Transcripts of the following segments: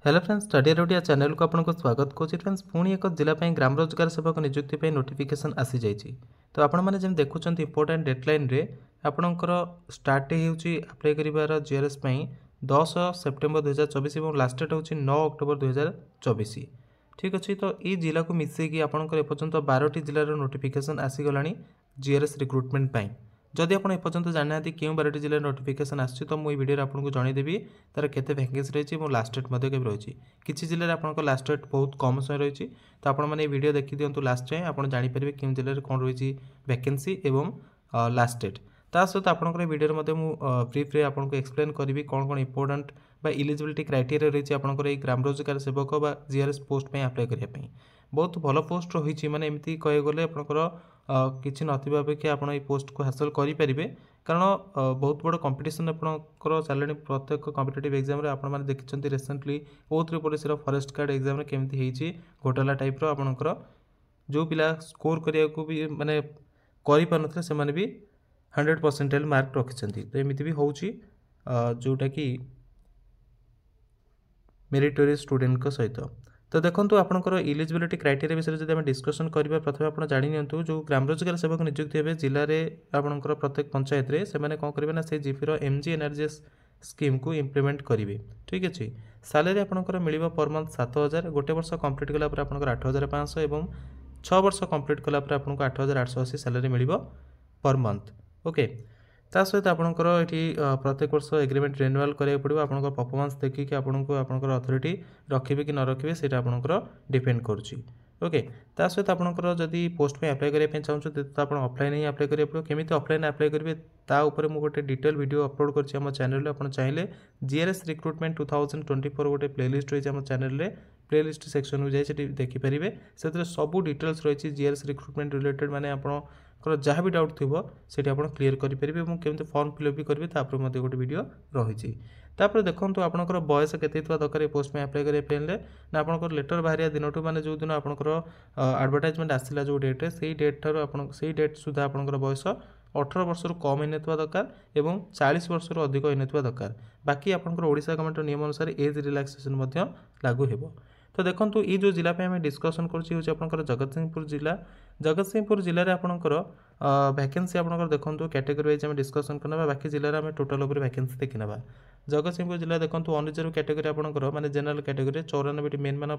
Hello friends, study रोडिया channel को आपको स्वागत करुँच। फ्रेंड्स पुणी एक जिला ग्राम रोजगार सेवक नियुक्ति नोटिफिकेशन आसी जाइए। तो आपण मैंने जमी देखुं इंपोर्टाट डेडलाइन रे आपणकर स्टार्ट होप्लाई कर जीआरएस 10 सेप्टेम्बर 2024 और लास्ट डेट हूँ 9 अक्टोबर 2024। ठीक अच्छे। तो ये जिला को मिसेकी आपंकर एपर्तंत 12टी जिलार नोटिफिकेशन आसीगला जीआरएस रिक्रुटमेंट। जदि आप एपर्तंत जाना क्यों 12टी जिले नोटिफिकेशन आसी तो मुझे वीडियो आपको जनईदेवी तार केते वैकेंसी रही और लास्ट डेट रही। किसी जिले में आपको लास्ट डेट बहुत कम समय रही। तो आपने वीडियो देखी दिंतु लास्ट जाए आप जापर क्यों जिले में कौन रही वैकेंसी और लास्ट डेट। ता सहित आपंकर वीडियो ब्रीफ्रे आपको एक्सप्लेन करी कौन कौन इंपोर्टाट इलिजिबिलिटी क्राइटेरिया रही आपंकर ग्राम रोजगार सेवक जीआरएस पोस्ट में अप्लाई करने। बहुत भल पोस्ट रही माने एमती कह गले आपंकर किसी नथिबा अपेक्षा आप पोस्ट को हासिल करेंगे कारण बहुत बड़ कंपटीशन आपंकर चलने प्रत्येक कॉम्पिटिटिव एग्जाम रे आपण माने देखिछंती रिसेंटली बहुत पुलिस फॉरेस्ट गार्ड एग्जाम केमती होईची घोटाला टाइप रो आपंकर जो पिला स्कोर करिया को भी माने करि पारनथले से माने भी 100% मार्क रखिछंती। तो एमिति भी होउची जोटा कि मेरिटोरियस स्टूडेंट को सहित। तो देखो आपंकर इलिजिबिलिटी क्राइटेरिया विषय जब डिस्कसन करवा प्रथम आप जानी जो ग्राम रोजगार सेवक नियुक्ति हे जिले में आपंकर प्रत्येक पंचायत रे से कौन करेंगे ना से जीपीर एमजीएनआरजीएस स्कीम को इम्प्लीमेंट करेंगे। ठीक अच्छे। सालेरी आपंकर मिल पर मंथ 7000 गोटे वर्ष कंप्लीट कलापर आपंकर 8500 और 6 वर्ष कंप्लीट कलापर आपको 8880 सालेरी मिल पर मंथ। ओके। ता सहित आपंकर ये प्रत्येक वर्ष एग्रीमेंट रिन्यूअल करा पड़ो आपंकर परफॉर्मेंस देखिए आपको आपंकर अथॉरिटी रखिए कि न रखिए से आपंकर डिपेंड करुच्ची। ओके। ता सहित आपंकर जदि पोस्ट में अप्लाई करने चाहूँ तो आप ऑफलाइन ही अप्लाई करेंगे पड़ो। केमी ऑफलाइन अप्लाई करेंगे ताऊपर मुझे गोटे डिटेल वीडियो अपलोड कर चैनल आप चाहिए जीआरएस रिक्रुटमेंट 2024 गोटे प्लेलिस्ट रही है चैनल रे प्लेलिस्ट सेक्शन को जाइए देखिपारे से सब डिटेल्स रही जीआरएस रिक्रुटमेंट रिलेटेड माने आपको जहाँ भी डाउट थी से आप क्लीयर करेंगे और केमती फॉर्म फिलअप भी करेंगे तापर मत गोटे वीडियो रही। तापर देखो आपंकर बयस केते दरकार पोस्ट में अप्लाई करने ना आपंकर लेटर बाहर दिन माने जो दिन आपंकर एडवर्टाइजमेंट आसला जो डेट्रे से डेट ठार से डेट सुधा आपंकर बयस 18 वर्ष कम होने दरकार और 40 वर्ष अधिक होने दरकार। बाकी आपंकर ओडिशा गवर्नमेंट नियम अनुसार एज रिलैक्सेशन लागू हो। तो देखो ये जो जिला आम डिस्कसन कर जगतसिंहपुर जिला। जगतसिंहपुर जिले में आपंकर वैकेंसी आपंकर देखो कैटेगरी वाइज आम डिस्कसन करना बाकी जिले में टोटाल उपर वैकेंसी देखी ना। जगतसिंहपुर जिला देखो अनरिजर्व कैटेगरी आपंकर माने जनरल कैटेगरी 94 मेन मान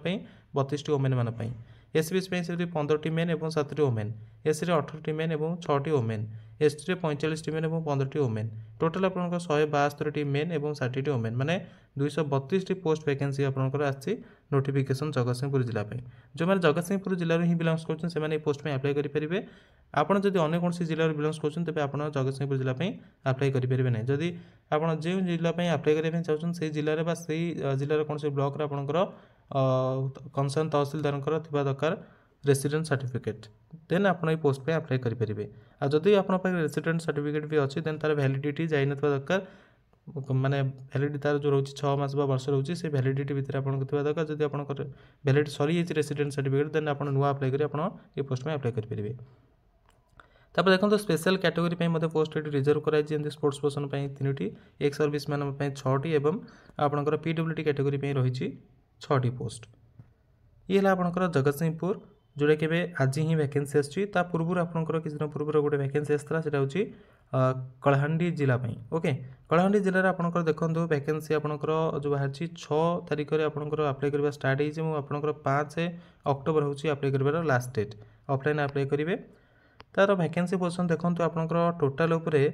32 ओमेन मान एसबीएस से 15 मेन और 7 ओमेन एससी 18 मेन और 6 ओमेन एसटी 45 मेन और 15 ओमेन टोटाल आपंकर 172 मेन और 60 ओमेन माने 232 पोस्ट वैकेंसी आपंकर आसी नोटिफिकेशन जगतसिंहपुर जिला जो मैंने जगतसिंहपुर जिले ही बिलंग्स कर पोस्ट में अप्लाई करेंगे। आपड़ जब अन्य कौन जिले बिलंग्स कर जगतसिंहपुर जिला अप्लाई करेंगे ना जदि आप जो जिला अप्लाई करने चाहते से जिले में से जिले कौन से ब्लॉक आपंकर कंसर्न तहसिलदार दरकार रेसिडेंट सर्टिफिकेट देन आप पोस्ट पे अप्लाई करेंगे। आ जदि आप रेसिडेंट सर्टिफिकेट भी अच्छी देन तार वैलिडिटी जाइन दरकार माने वैलिडिटी तार जो रोचे 6 मास वर्ष रोचे से वैलिडिटी भितर आपको दरकार जब आप वैलिडिटी सरी जाइए रेसिडेंट सर्टिफिकेट देन आप नुआ अप्लाई करेंगे आप पोस्ट में अप्लाई करेंगे। तापर देखो स्पेशल कैटेगरी मध्य पोस्ट रिजर्व कराई स्पोर्ट्स पर्सन 3टी एक सर्विस मैन 6टी और आपंकर पीडब्ल्यूडी कैटेगरी रही 6टी पोस्ट। ये आपंकर जगतसिंहपुर जोटा कि आज ही वैकेंसी आसी पूर्व आपंकर किसी दिन पूर्व गोटे वैकेंसी आसाला से हूँ कलाहांडी जिला। ओके। कलाहांडी जिले में आपंकर देखो वैकेंसी आपंकर जो बाहर 6 तारिख में आपंकर अप्लाई करवा स्टार्ट हो आपंकर 5 अक्टोबर हूँ अप्लाई कर लास्ट डेट ऑफलाइन अप्लाई करेंगे। तार वैकेंसी पोजिशन देखो आपंकर टोटाल उपरे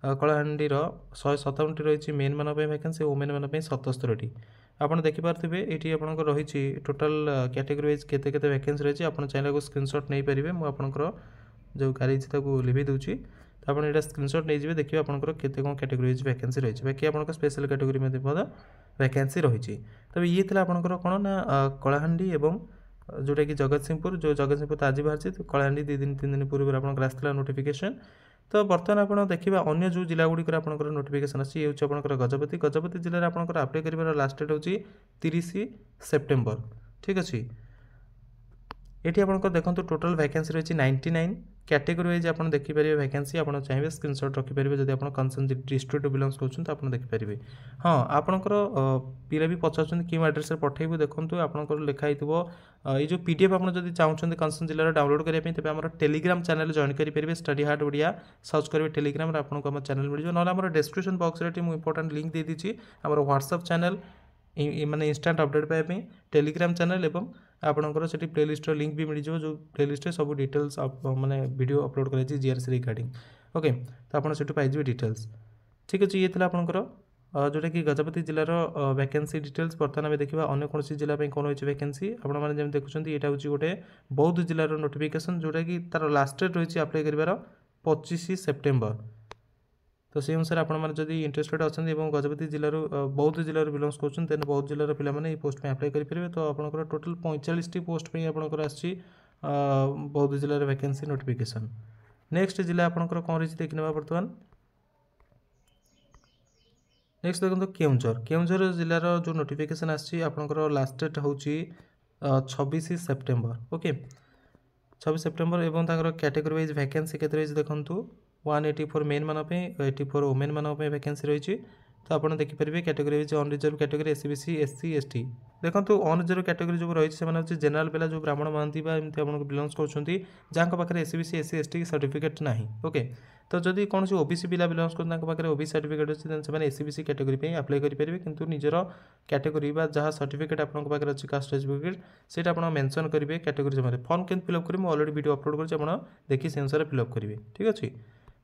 कलाहांडीर 157टी रही मेन मान वैकेंसी वोमेन मान 77टी आपड़ देखिपे ये आपंकर रही टोटाल कैटेगरी वाइज केते वैकेंसी रही आप चाहिए स्क्रीनशॉट नहीं पारे मुझे जो गाड़ी लिभि दूसरी तो आप स्क्रीनशॉट नहीं जाए देखिए आपंकर केते कौन कैटेगरी वाइज वैकेंसी रही बाकी आप स्पेशल कैटेगरी में वैकेंसी रही। तब ये आपंकर कौन ना कलाहांडी एवं जोटा कि जगतसिंहपुर जो जगतसिंहपुर तो आज बाहर तो कलाहांडी 2 दिन 3 दिन पूर्व आपंकर आसाला नोटिफिकेशन। तो बर्तमान आप देखा अन्य जो जिला गुड़िक आपंकर नोटिफिकेशन आसी आपंकर गजपति गजपति जिले में आपंकर अप्लाई कर लास्ट डेट हूँ 30 सेप्टेम्बर। ठीक अच्छे। ये आपंकर देखो टोटाल वैकेंसी रही 99 कैटेगरी वाइज आप देखिपारे वैकेंसी आप चाहिए स्क्रीनशॉट रखिपारे जब आप कंसर्न डिस्ट्रिक्ट बिलंग्स कर आप देखिपारे। हाँ आपणकर पिला भी पचार कि एड्रेस पठेबू देखूँ आपंकर लिखाई ये जो पीडीएफ आप चाहते कंसर्न जिले डाउनलोड करने तेज आम टेलीग्राम चैनल जॉइन करेंगे स्टडी हार्ट ओडिया सर्च करेंगे टेलीग्राम आपको आम चैनल मिल ना आम डिस्क्रिप्शन बॉक्स में मुझे इंपोर्टेंट लिंक दे दीजिए आम व्हाट्सएप चैनल माने इंस्टांट अपडेट पाइबा टेलीग्राम चैनल एवं आपंकर से प्लेलिस्ट लिंक भी मिल जाए जो प्लेलिस्ट सब डिटेल्स माने वीडियो अपलोड कर जीआरसी रिगार्डिंग ओके तो आप पाइबे डिटेल्स ठीक अच्छे। ये आपंकर जोटा कि गजपति जिलार वैकेंसी डिटेल्स बर्तमान आम देखा अन्य कौन जिला कौन हो वैकेंसी आपने देखुं यहाँ हूँ गोटे बौद्ध जिलार नोटिफिकेशन जोटा कि तार लास्ट डेट रही अप्लाई कर 25 सेप्टेम्बर। तो से अनुसार आपड़ी इंटरेस्टेड अच्छा गजपति जिलूर बौद्ध जिलूर बिलंग्स कर बौद्ध जिलार पे पोस्ट में अप्लाई करेंगे। तो आपंकर टोटाल 45 पोस्ट पे आपंकर आसी बौद्ध जिलार वैकेंसी नोटिफिकेशन। नेक्स्ट जिला आपंकर कौन रही देखने बर्तमान नेक्स्ट देखो केउंझर जिलार जो नोटिफिकेशन आसी आपंकर लास्ट डेट हूँ 26 सेप्टेम्बर ओके 26 सेप्टेम्बर एवं कैटेगरी वाइज वैकेंसी के देखूँ 184 मेन मान 84 वोमेन मान वैकेंसी रही। तो आप देखिपारे category wise unreserved category SC BC SC ST देखो अनरिजर्व कैटेगरी जो रही है जनरल पिला जो ब्राह्मण महांती एमती आप बिलंग्स कर जहाँ पाखे एससीबीसी एससी एसटी सर्टिफिकेट ना ओके। तो जदि कौन ओबीसी पिला बिलंग्स कर ओबीसी सर्टिफिकेट अच्छे से एससीबीसी कैटेगरी अप्लाई करेंगे किंतु निजर कैटेगरी जहाँ सर्टिफिकेट आपके अच्छी कास्ट सर्टिफिकेट से मेंशन करेंगे कैटेगरी समय फॉर्म के फिलअप करेंगे ऑलरेडी वीडियो अपलोड कर देखिए से अनुसार फिलअप करेंगे ठीक अच्छे।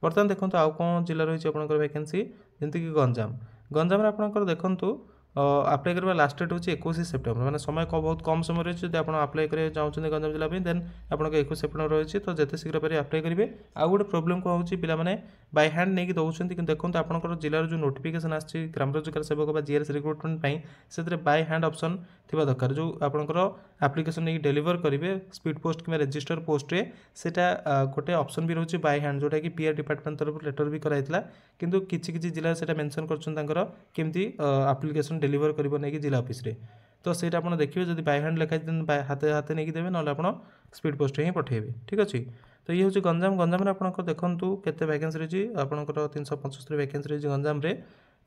बर्तमान देखो आउ कौन जिला रही है आपंकर वैकेंसी जमीक गंजाम गंजाम आपंकर देखूँ अप्लाई करवा लास्ट डेट हूँ 21 सेप्टेम्बर मैंने समय बहुत कम समय रही है आप अप्लाई करेंगे चाहते गंजाम जिला देन आपको 21 सेप्टेम्बर रही है। तो जिते शीघ्र पारे अप्लाई करेंगे। आउ गोटे प्रोब्लेम कौन हो पाने बाय हैंड नहीं दौरान कि देखो आपंकर जिलार जो नोटिफिकेशन आसी ग्राम रोजगार सेवक जीआरसी रिक्रुटमेंट से बाय हैंड ऑप्शन थी दरकार जो आपंकर एप्लिकेशन नहीं डेलीवर करेंगे स्पीड पोस्ट कि रजिस्टर पोस्ट रे सेटा गोटे ऑप्शन भी रोचे बाय हैंड जोटा कि पीआर डिपार्टमेंट तरफ लेटर भी कराइला किंतु किछि जिला से मेंशन कर केमती एप्लिकेशन डेलीवर कर नहीं जिला ऑफिस रे। तो सेटा आप देखिए जब बाय हैंड लिखाई दिन हाथे हाथे नहीं देवे ना आप स्पीड पोस्ट ही पठेबे ठीक अच्छे। तो ये हूँ गंजाम गंजाम आप देखूँ केते वैकेंसी रही आपंकर 375 वैकेंसी रही गंजाम रे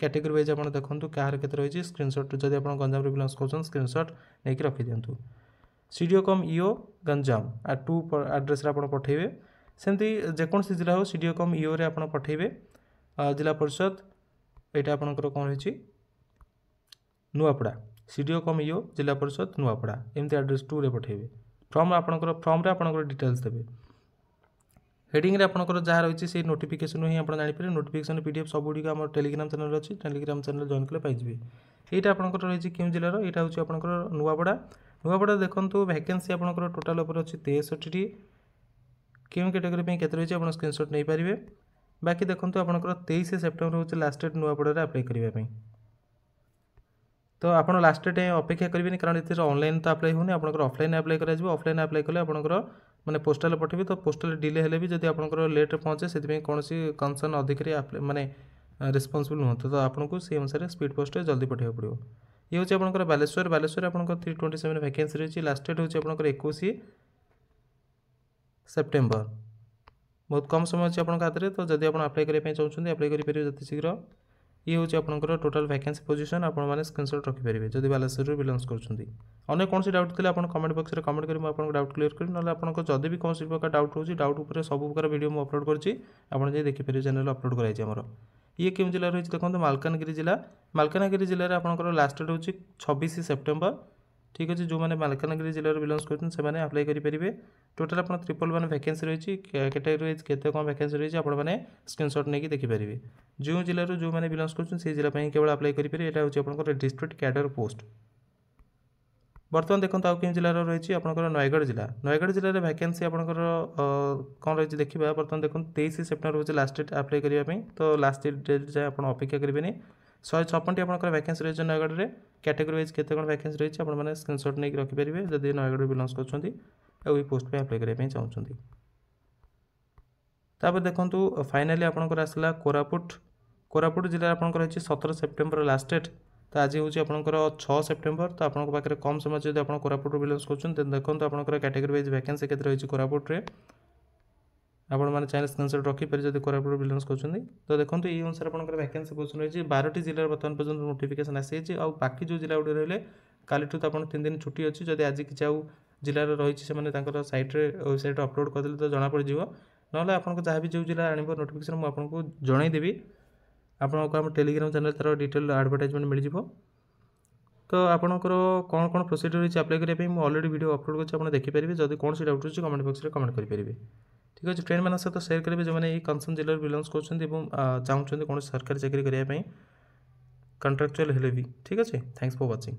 कैटेगरी वाइज आप देखूँ कहार के रही स्क्रीनशॉट जब आप गंजाम बिलंग्स कर स्क्रीनशॉट नहीं रखी दिंतु CDO cum EO Ganjam to address आप पठेबे सेमती जेकोसी जिला हो सीडीओ कम ईओ रे आप पठेबे जिला परिषद यहाँ आपंकर कौन रही नुआपड़ा सीडीओ कम ईओ जिला परिषद नुआपड़ा एमती एड्रेस 2 रे पठेबे फॉर्म आपंकर फॉर्म आपंकर डिटेल्स देवे हेडिंग रे आपंकर जहाँ रही है नोटिफिकेशन ही आप जानीपारे नोटिफिकेशन पीडीएफ सबुड़ी आम टेलीग्राम चैनल अच्छी टेलीग्राम चैनल जॉइन कले पाइबे। यहाँ आपंकर रही क्यों जिलार यहाँ हूँ आपंकर नुआपड़ा नुआपड़ा देखो वैकेंसी आपंकर टोटाल उपर अच्छी 63टी क्यों कैटेगरी के रही है आप स्क्रीनशॉट नहीं पारे। बाकी देखो आपंकर 23 सेप्टेम्बर हूँ लास्ट डेट नुआपड़ा अप्लाई करने। तो आप लास्ट डेट अपेक्षा करेंगे कारण ये ऑनलाइन तो अप्लाई होनी आप ऑफलाइन अप्लाई कर ऑफलाइन अप्लाई कले आपंकर मैंने पोस्टाल पठेबे तो पोस्टाल डिले हेले भी जब आपंकर लेट पहुँचे से कौन कंसर्न अधिकारी माने रिस्पांसिबल नुहत तो आपको से अनुसार स्पीड पोस्ट जल्दी पठाइबा पड़ो। ये हूँ आपंकर बालेश्वर बालेश्वर आपंकर 327 वैकेंसी रही लास्ट डेट हूँ आपंकर 21 सेप्टेम्बर बहुत कम समय अच्छे आपंक हाथ में। तो जब आप अप्लाई करने चाहते अप्लाई करेंगे जति शीघ्र। ये हूँ आपंकर टोटाल वैकेंसी पोजीशन आपने स्क्रीनशॉट रखिपारे जब बालेश्वर बिलंग्स कर कौन सी डाउट थे आप कमेंट बॉक्स में कमेंट करेंगे आपको डाउट क्लियर करी ना आपको जब भी कौन प्रकार डाउट हो डाउट उपर सब प्रकार वीडियो मुझे अपलोड कर देखिए चैनल अपलोड कराई आमर। ये क्यों जिला रही देखो मालकानगिरी जिले में आपंकर लास्ट डेट हूँ 26 सेप्टेम्बर ठीक अच्छे। जो मैंने मालकानगिरी जिलार बिलंग्स कर अप्लाई करेंगे टोटाल आप 111 वैकेंसी रही कैटेगरी वाइज केते कौन वैकेंसी रही आपने स्क्रीनशॉट नहीं देखिपारे। जो जिलूर जो मैंने बिलंग्स कर जिला केवल अप्लाई करेंगे यहाँ हूँ आप डिस्ट्रिक्ट कैडर पोस्ट। बर्तमान देखो आउ कि जिलार रही आपंकर नयगढ़ जिले में वैकेंसी आपंकर कौन रही देखा बर्तमान देखो 23 सेप्टेम्बर हूँ लास्ट डेट अप्लाई करने। तो लास्ट डेट जाए आप अपेक्षा करेंगे 156टी आपंकर वैकेंसी रही नयगढ़ में कैटेगरी वाइज केते कौन वैकेंसी रही आपने स्क्रीनशॉट नहीं रखिपारे जब नयगढ़ बिलंग्स कर पोस्ट पे अप्लाई करने चाहते। तापर देखो फाइनाली आपंकर आसला कोरापुट जिले आपंकर रही 17 सेप्टेम्बर लास्ट डेट। तो आज हूँ आपंकर 6 सेप्टेम्बर। तो आपंक पाखे कम समय जब आप कोरापुट बिलंग्स कर देखो आपंकर कैटेगरी वाइज वैकेंसी के रही कोरापुट रे आपण मैंने चाहे स्क्रीनशॉट रखिपारे जब कोरापुट बिलोंग्स कर तो देखो ये अनुसार आप वैकेंसी पोजिशन रही 12टी जिले बर्तमान पर्यटन नोटिफिकेशन आसी आउ बाकी जो जिला गुड़े रही काली तो आप 3 दिन छुट्टी अच्छी जब आज किसी आउ जिलार रही से सैट्रे वेबसाइट अपलोड करदे तो जना पड़ ना आपको जहाँ भी जो जिला आने नोटिफिकेशन मुझे जनईदेवी आपको आम टेलीग्राम चैनल तार डिटेल एडवर्टाइजमेंट मिल जाव तो आपंकर कौन कौन प्रोसीड्यूर रही अप्लाई करने मुझे अलरेडी वीडियो अपलोड कर देखिपारे जब कौन सी डाउट अच्छी कमेंट बॉक्स में कमेंट करेंगे ठीक अच्छे फ्रेंड मान सहित सेयार करेंगे जो मैंने कंसर्न जिले बिलोंग्स कर चाहते कौन सरकारी चाकरी करने कॉन्ट्राक्चुअल हेले भी ठीक अच्छे थैंक्स फॉर वाचिंग।